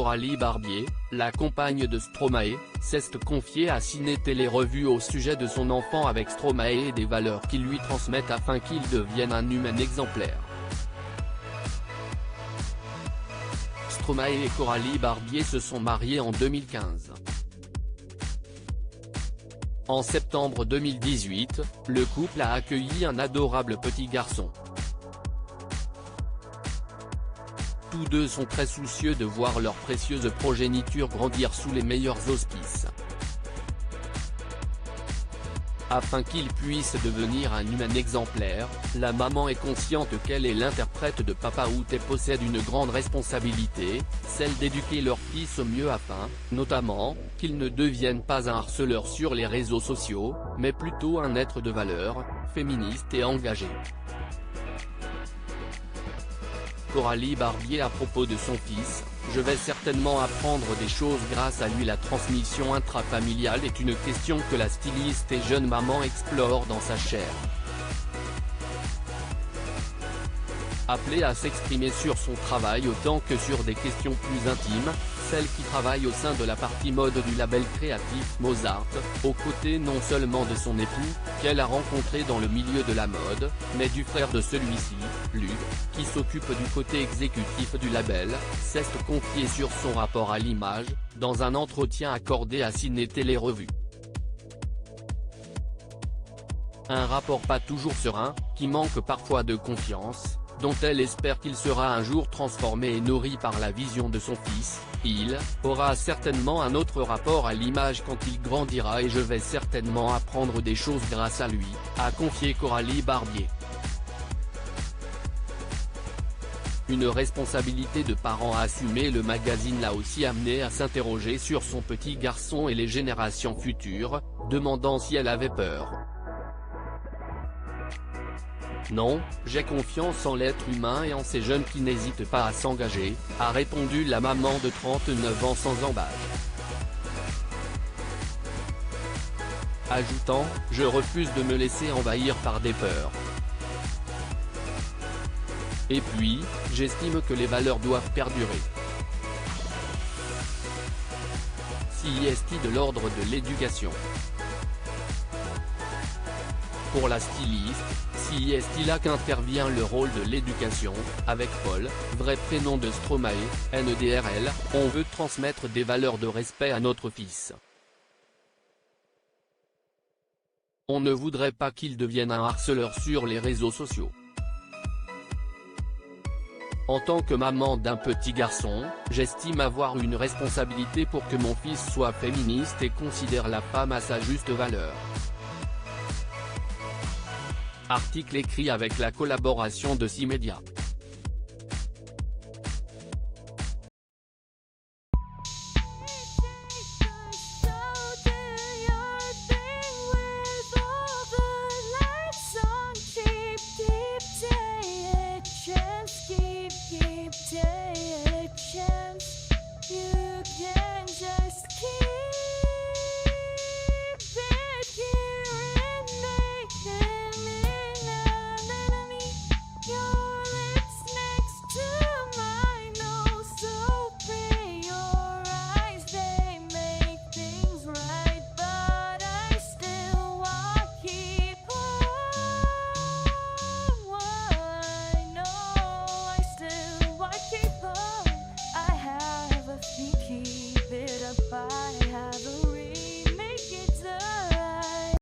Coralie Barbier, la compagne de Stromae, s'est confiée à Ciné Télé Revue au sujet de son enfant avec Stromae et des valeurs qu'il lui transmettent afin qu'il devienne un humain exemplaire. Stromae et Coralie Barbier se sont mariés en 2015. En septembre 2018, le couple a accueilli un adorable petit garçon. Tous deux sont très soucieux de voir leur précieuse progéniture grandir sous les meilleurs auspices. Afin qu'il puisse devenir un humain exemplaire, la maman est consciente qu'elle est l'interprète de Papa Outé possède une grande responsabilité, celle d'éduquer leur fils au mieux afin, notamment, qu'il ne devienne pas un harceleur sur les réseaux sociaux, mais plutôt un être de valeur, féministe et engagé. Coralie Barbier à propos de son fils, « Je vais certainement apprendre des choses grâce à lui. La transmission intrafamiliale est une question que la styliste et jeune maman explore dans sa chair. Appelée à s'exprimer sur son travail autant que sur des questions plus intimes, celle qui travaille au sein de la partie mode du label créatif Mozart, aux côtés non seulement de son époux, qu'elle a rencontré dans le milieu de la mode, mais du frère de celui-ci, Luc, qui s'occupe du côté exécutif du label, s'est confiée sur son rapport à l'image, dans un entretien accordé à Ciné Télé Revue. Un rapport pas toujours serein, qui manque parfois de confiance, dont elle espère qu'il sera un jour transformé et nourri par la vision de son fils. Il aura certainement un autre rapport à l'image quand il grandira et je vais certainement apprendre des choses grâce à lui, a confié Coralie Barbier. Une responsabilité de parent à assumer. Le magazine l'a aussi amené à s'interroger sur son petit garçon et les générations futures, demandant si elle avait peur. Non, j'ai confiance en l'être humain et en ces jeunes qui n'hésitent pas à s'engager, a répondu la maman de 39 ans sans embâche. Ajoutant, je refuse de me laisser envahir par des peurs. Et puis, j'estime que les valeurs doivent perdurer. CIST de l'ordre de l'éducation. Pour la styliste, CIST là qu'intervient le rôle de l'éducation, avec Paul, vrai prénom de Stromae, NEDRL, on veut transmettre des valeurs de respect à notre fils. On ne voudrait pas qu'il devienne un harceleur sur les réseaux sociaux. En tant que maman d'un petit garçon, j'estime avoir une responsabilité pour que mon fils soit féministe et considère la femme à sa juste valeur. Article écrit avec la collaboration de 6 médias.